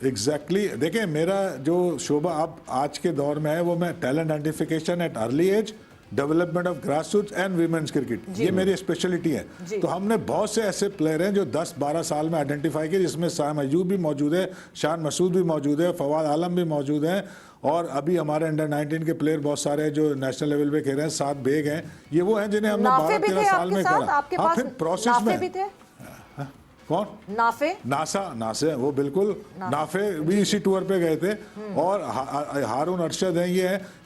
Exactly देखिए, मेरा जो शोभा अब आज के दौर में है वो मैं talent identification at early age, development of grassroots and women's cricket, ये मेरी स्पेशलिटी है। तो हमने बहुत से ऐसे प्लेयर हैं जो 10-12 साल में आइडेंटिफाई किए, जिसमें साम अयूब भी मौजूद है, शान मसूद भी मौजूद है, फवाद आलम भी मौजूद हैं, और अभी हमारे अंडर 19 के प्लेयर बहुत सारे हैं जो नेशनल लेवल पे खेल रहे हैं। 7 बेग हैं, ये वो हैं जिन्हें हमने 12-13 साल में करा। हाँ, फिर प्रोसेस में कौन नासे वो बिल्कुल नाफे भी इसी टूर पे गए थे, और हारून अरशद हैं,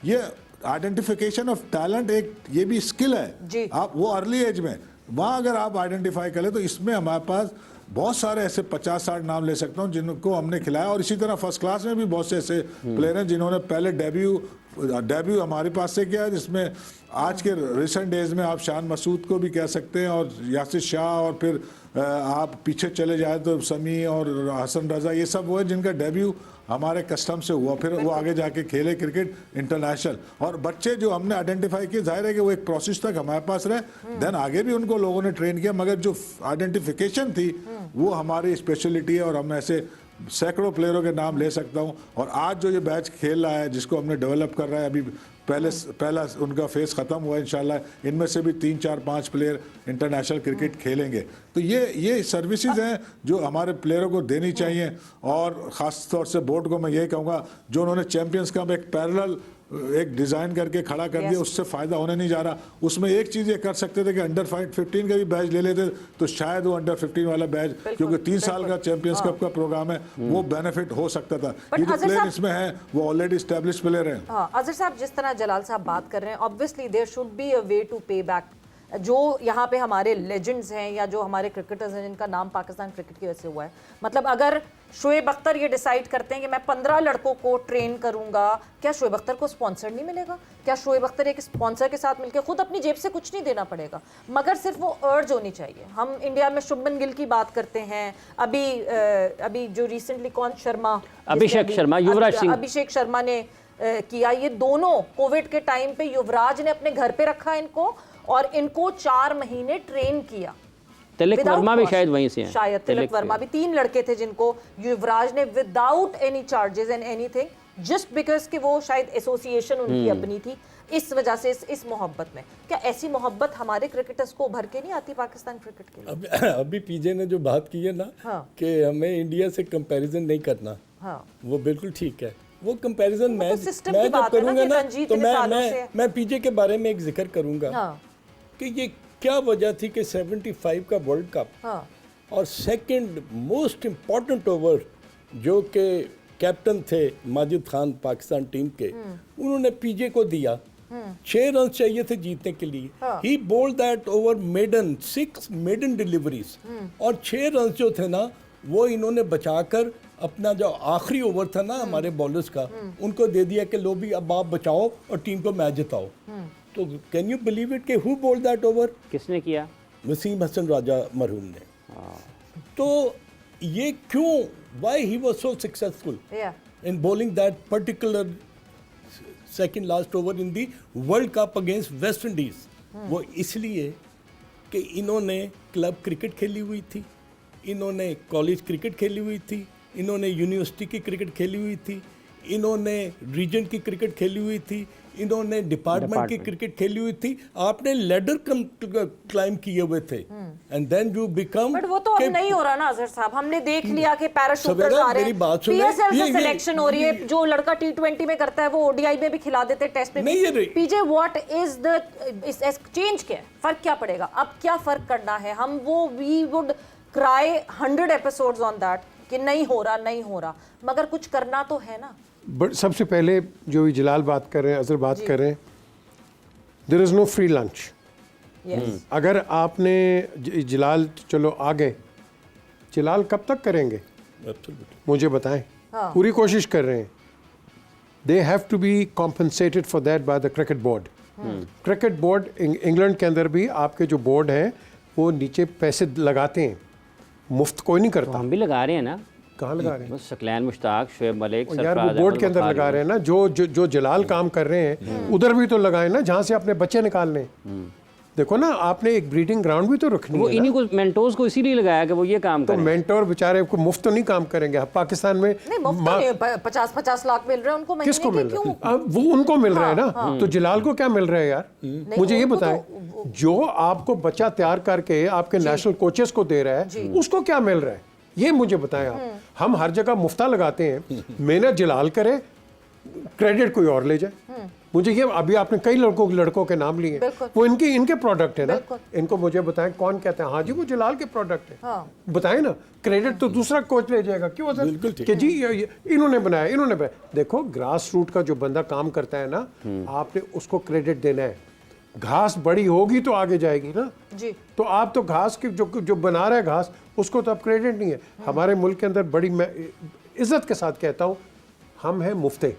ये आइडेंटिफिकेशन ऑफ टैलेंट एक ये भी स्किल है। आप वो अर्ली एज में वहाँ अगर आप आइडेंटिफाई करें तो इसमें हमारे पास बहुत सारे ऐसे 50-60 नाम ले सकता हूँ जिनको हमने खिलाया, और इसी तरह फर्स्ट क्लास में भी बहुत से ऐसे प्लेयर हैं जिन्होंने पहले डेब्यू हमारे पास से किया है, जिसमें आज के रिसेंट डेज में आप शान मसूद को भी कह सकते हैं, और यासिर शाह, और फिर आप पीछे चले जाए तो समी और हसन रजा, ये सब वो है जिनका डेब्यू हमारे कस्टम से हुआ, फिर वो आगे जाके खेले क्रिकेट इंटरनेशनल। और बच्चे जो हमने आइडेंटिफाई किए, जाहिर है कि वो एक प्रोसेस तक हमारे पास रहे, देन आगे भी उनको लोगों ने ट्रेन किया, मगर जो आइडेंटिफिकेशन थी वो हमारी स्पेशलिटी है, और हम ऐसे सैकड़ों प्लेयरों के नाम ले सकता हूं। और आज जो ये बैच खेल रहा है, जिसको हमने डेवलप कर रहा है, अभी पहला उनका फेस ख़त्म हुआ है इंशाल्लाह, इनमें से भी 3-4-5 प्लेयर इंटरनेशनल क्रिकेट खेलेंगे। तो ये सर्विसेज हैं जो हमारे प्लेयरों को देनी चाहिए, और ख़ास तौर से बोर्ड को मैं यही कहूँगा, जो उन्होंने चैम्पियंस कप एक पैरेलल एक डिज़ाइन करके खड़ा कर दिया, उससे फ़ायदा होने नहीं जा रहा। उसमें एक चीज़ ये कर सकते थे कि अंडर 15 का भी बैच ले लेते तो शायद वो अंडर 15 वाला बैच, क्योंकि 3 साल का चैंपियंस कप का प्रोग्राम है, वो बेनिफिट हो सकता था। ये जो प्लेयर इसमें है वो ऑलरेडी एस्टेब्लिश प्लेयर हैं। अजहर साहब, जिस तरह जलाल साहब बात कर रहे हैं, obviously there should be a way to pay back. जो यहाँ पे हमारे लेजेंड्स हैं या जो हमारे क्रिकेटर्स हैं जिनका नाम पाकिस्तान क्रिकेट की वजह से हुआ है, मतलब अगर शोएब अख्तर ये डिसाइड करते हैं कि मैं 15 लड़कों को ट्रेन करूंगा, क्या शोएब अख्तर को स्पॉन्सर नहीं मिलेगा? क्या शोएब अख्तर एक स्पॉन्सर के साथ मिलकर, खुद अपनी जेब से कुछ नहीं देना पड़ेगा, मगर सिर्फ वो अर्ज होनी चाहिए। हम इंडिया में शुभमन गिल की बात करते हैं, अभी जो रिसेंटली कौन शर्मा, अभिषेक शर्मा, युवराज सिंह, अभिषेक शर्मा ने किया, ये दोनों कोविड के टाइम पे युवराज ने अपने घर पे रखा इनको, और इनको 4 महीने ट्रेन किया। तिलक वर्मा भी शायद वहीं से हैं, शायद तिलक वर्मा भी, 3 लड़के थे जिनको युवराज ने without any charges and anything, just because कि वो शायद एसोसिएशन उनकी अपनी थी, इस वजह से इस मोहब्बत में। क्या ऐसी मोहब्बत हमारे क्रिकेटर्स को उभर के नहीं आती पाकिस्तान क्रिकेट के लिए? अभी पीजे ने जो बात की है ना, कि हमें इंडिया से कंपैरिजन नहीं करना, वो बिल्कुल ठीक है। वो कंपैरिजन मैं जब करूंगा ना, तो मैं पीजे के बारे में एक जिक्र करूंगा कि ये क्या वजह थी कि 75 का वर्ल्ड कप और सेकंड मोस्ट इम्पॉर्टेंट ओवर जो कि कैप्टन थे माजिद खान पाकिस्तान टीम के, उन्होंने पीजे को दिया। 6 रन चाहिए थे जीतने के लिए। He bowled that over maiden 6 maiden deliveries, और 6 रन जो थे ना वो इन्होंने बचाकर अपना जो आखिरी ओवर था ना हमारे बॉलर्स का, उनको दे दिया कि लो भी अब आप बचाओ और टीम को मैच जिताओ। तो कैन यू बिलीव इट कि हु बोल्ड दैट ओवर? किसने किया? वसीम हसन राजा मरहूम ने। तो ये क्यों, why he was so successful in bowling that particular second last over in the world cup against West Indies? वो इसलिए कि इन्होंने क्लब क्रिकेट खेली हुई थी, इन्होंने कॉलेज क्रिकेट खेली हुई थी, इन्होंने यूनिवर्सिटी की क्रिकेट खेली हुई थी, इन्होंने रीजन की क्रिकेट खेली हुई थी, इन्होंने डिपार्टमेंट की क्रिकेट खेली हुई थी। आपने लेडर क्लाइंब किए हुए थे, and then you become. But वो तो अब नहीं हो रहा ना अजहर साहब, हमने देख लिया कि पैराशूटर्स आ रहे हैं, पीएसएल से सिलेक्शन हो रही है, जो लड़का T20 में करता है वो ओडीआई में भी खिला देते हैं, टेस्ट में भी। पीजे व्हाट इज द चेंज, क्या फर्क क्या पड़ेगा अब? क्या फर्क करना है? हम वो we would cry 100 episodes on that कि नहीं हो रहा, मगर कुछ करना तो है ना। बट सबसे पहले जो जलाल बात कर रहे हैं, अजहर बात कर रहे हैं, there is no free lunch. अगर आपने जलाल चलो आ गए, जलाल कब तक करेंगे मुझे बताएं। पूरी कोशिश कर रहे हैं। They have to be compensated for that by the cricket board. Cricket board England के अंदर भी आपके जो बोर्ड हैं वो नीचे पैसे लगाते हैं, मुफ्त कोई नहीं करता। तो हम भी लगा रहे हैं ना। कहाँ लगा रहे हैं? शकलैन मुश्ताक, शोएब मलिक, यार वो बोर्ड के अंदर लगा रहे हैं ना। जो जलाल काम कर रहे हैं उधर भी तो लगाए ना, जहाँ से अपने बच्चे निकाल लें। देखो ना, आपने एक ब्रीडिंग ग्राउंड भी तो रखनी वो है इन्हीं को मेंटोर्स को इसीलिए लगाया कि वो ये काम तो करें। मेंटोर बेचारे को मुफ्त तो नहीं काम करेंगे। पाकिस्तान में नहीं मुफ्त तो नहीं, 50-50 लाख मिल रहे हैं उनको महीने किसको के, मिल रहा क्यों? है? वो उनको मिल रहा है ना। तो जलाल को क्या मिल रहा है यार? मुझे ये उनको बताएं, जो आपको बच्चा तैयार करके आपके नेशनल कोचेस को दे रहा है, उसको क्या मिल रहा है? ये मुझे बताएं आप। हम हर जगह मुफ्ता लगाते हैं, मेहनत जलाल करे, क्रेडिट कोई और ले जाए। मुझे ये, अभी आपने कई लड़कों के नाम लिए, वो इनके प्रोडक्ट है ना। इनको मुझे बताएं कौन कहते हैं हाँ जी वो जलाल के प्रोडक्ट है। बताएं ना, क्रेडिट तो दूसरा कोच ले जाएगा। क्यों सर? कि जी इन्होंने बनाया। देखो, ग्रास रूट का जो बंदा काम करता है ना, आपने उसको क्रेडिट देना है। घास बड़ी होगी तो आगे जाएगी ना जी। तो आप तो घास के जो बना रहा है घास, उसको तो आप क्रेडिट नहीं है। हमारे मुल्क के अंदर बड़ी, मैं इज्जत के साथ कहता हूँ, हम हैं मुफ्ते,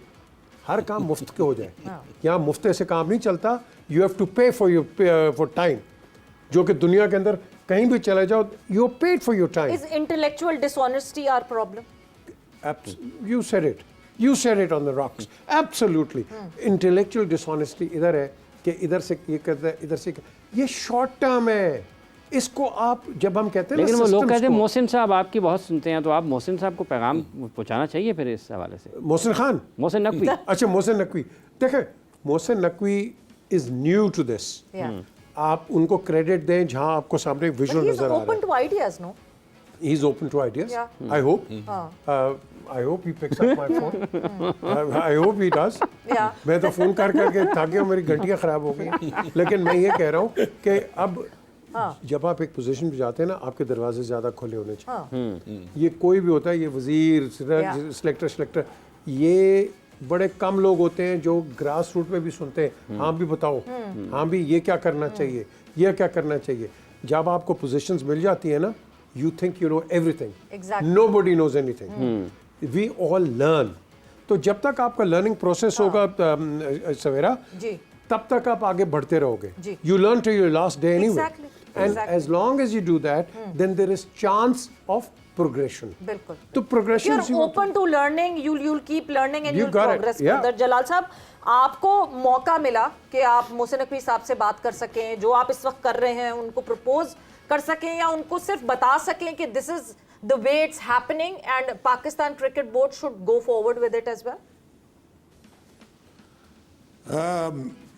हर काम मुफ्त के हो जाए। यहाँ मुफ्ते से काम नहीं चलता। यू हैव टू पे फॉर टाइम, जो कि दुनिया के अंदर कहीं भी चले जाओ, you paid for your time. Is intellectual dishonesty our problem? You said it on the rocks. Absolutely. Intellectual dishonesty इधर है कि इधर से ये करता है, इधर से ये शॉर्ट टर्म है। इसको आप जब हम कहते हैं, लेकिन वो लोग systems कहते हैं को- मोहसिन साहब आपकी बहुत सुनते हैं, तो आप मोहसिन साहब को पैगाम पहुंचाना चाहिए फिर इस हवाले से। मोहसिन खान, मोहसिन नकवी। अच्छा मोहसिन नकवी, देखें Mohsin Naqvi is new to this. Yeah. आप उनको क्रेडिट दें जहां आपको सामने But विजुअल he's नजर आ रहा open to ideas, no? है। He is open to ideas. Yeah. I hope he picks up my phone. I hope he does. Yeah. मैं तो फोन कर करके थक गया, मेरी घंटियां खराब हो गई। लेकिन मैं ये कह रहा हूँ कि अब जब आप एक पोजीशन पे जाते हैं ना, आपके दरवाजे ज़्यादा खुले होने चाहिए। ये कोई भी होता है, ये वजीर, सिलेक्टर, ये बड़े कम लोग होते हैं जो ग्रास रूट पे भी सुनते हैं, हाँ भी बताओ, हाँ भी ये क्या करना चाहिए, ये क्या करना चाहिए। जब आपको पोजीशंस मिल जाती है ना, you think you know everything. Exactly. Nobody knows anything. We all learn. तो जब तक आपका लर्निंग प्रोसेस होगा सवेरा, जी। तब तक आप आगे बढ़ते रहोगे। जी। You learn to your last day anyway, Exactly. And Exactly. As long as you do that, then there is chance of progression. बिल्कुल। तो progression You're open to learning, you'll keep learning and You you'll got it, progress yeah. further. जलाल साहब, आपको मौका मिला कि आप मोहसिन नकवी साहब से बात कर सकें, जो आप इस वक्त कर रहे हैं उनको प्रपोज कर सकें, या उनको सिर्फ बता सकें कि this is the way it's happening and Pakistan cricket board should go forward with it as well?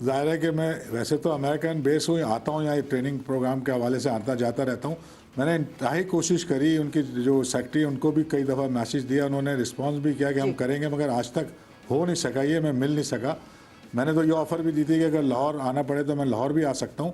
जाहिर है कि मैं वैसे तो अमेरिकन बेस हूँ, आता हूँ यहाँ ट्रेनिंग प्रोग्राम के हवाले से आता जाता रहता हूँ। मैंने इंतहाई कोशिश करी, उनकी जो सेक्रेटरी उनको भी कई दफ़ा मैसेज दिया, उन्होंने रिस्पांस भी किया कि हम करेंगे, मगर आज तक हो नहीं सका, ये मैं मिल नहीं सका। मैंने तो ये ऑफ़र भी दी थी कि अगर लाहौर आना पड़े तो मैं लाहौर भी आ सकता हूँ,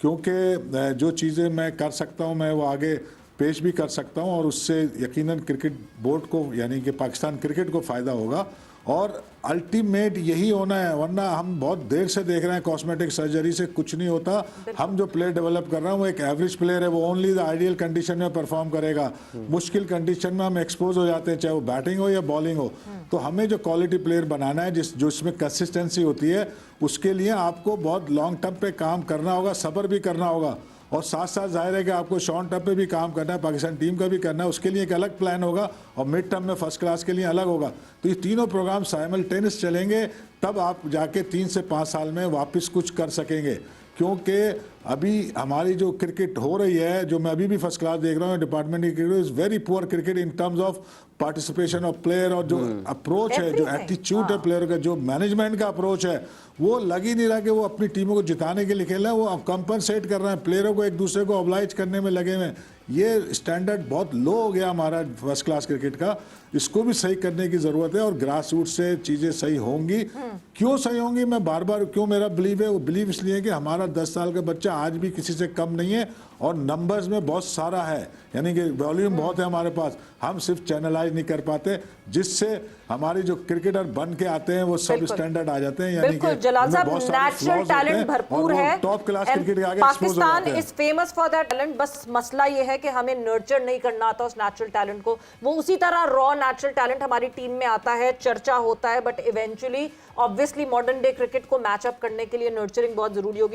क्योंकि जो चीज़ें मैं कर सकता हूँ मैं वो आगे पेश भी कर सकता हूँ, और उससे यकीनन क्रिकेट बोर्ड को यानी कि पाकिस्तान क्रिकेट को फ़ायदा होगा। और अल्टीमेट यही होना है, वरना हम बहुत देर से देख रहे हैं कॉस्मेटिक सर्जरी से कुछ नहीं होता। हम जो प्लेयर डेवलप कर रहे हैं वो एक एवरेज प्लेयर है, वो ओनली द आइडियल कंडीशन में परफॉर्म करेगा। मुश्किल कंडीशन में हम एक्सपोज हो जाते हैं, चाहे वो बैटिंग हो या बॉलिंग हो। तो हमें जो क्वालिटी प्लेयर बनाना है, जो इसमें कंसिस्टेंसी होती है, उसके लिए आपको बहुत लॉन्ग टर्म पे काम करना होगा, सब्र भी करना होगा, और साथ साथ जाहिर है कि आपको शॉर्ट टर्म पे भी काम करना है, पाकिस्तान टीम का भी करना है, उसके लिए एक अलग प्लान होगा, और मिड टर्म में फर्स्ट क्लास के लिए अलग होगा। तो ये तीनों प्रोग्राम साइमल्टेनियस चलेंगे, तब आप जाके 3 से 5 साल में वापस कुछ कर सकेंगे। क्योंकि अभी हमारी जो क्रिकेट हो रही है, जो मैं अभी भी फर्स्ट क्लास देख रहा हूँ, डिपार्टमेंट की cricket is very poor cricket in terms of participation of player, और जो अप्रोच है, जो एटीट्यूड है प्लेयर का, जो मैनेजमेंट का अप्रोच है, वो लग ही नहीं रहा कि वो अपनी टीमों को जिताने के लिए खेल रहे हैं, वो कंपनसेट कर रहे हैं, प्लेयरों को एक दूसरे को ऑब्लाइज करने में लगे हुए हैं। ये स्टैंडर्ड बहुत लो हो गया हमारा फर्स्ट क्लास क्रिकेट का, इसको भी सही करने की ज़रूरत है, और ग्रास रूट से चीज़ें सही होंगी। क्यों सही होंगी, मैं बार बार क्यों मेरा बिलीव है, वो बिलीव इसलिए कि हमारा 10 साल का बच्चा आज भी किसी से कम नहीं है, और नंबर्स में बहुत सारा है, यानी कि वॉल्यूम बहुत है हमारे पास, हम सिर्फ चैनलाइज नहीं कर पाते, जिससे हमारी जो क्रिकेटर बन के आते हैं वो सब स्टैंडर्ड आ जाते हैं। यानी कि जलाल साहब, नेचुरल टैलेंट भरपूर है, टॉप क्लास क्रिकेट के आगे Pakistan is famous for that talent. बस मसला ये है कि हमें नर्चर नहीं करना आता उस नेचुरल टैलेंट को। वो उसी तरह रॉ नेचुरल टैलेंट हमारी टीम में आता है, चर्चा होता है, but eventually obviously modern day cricket को मैच अप करने के लिए नर्चरिंग बहुत जरूरी होगी।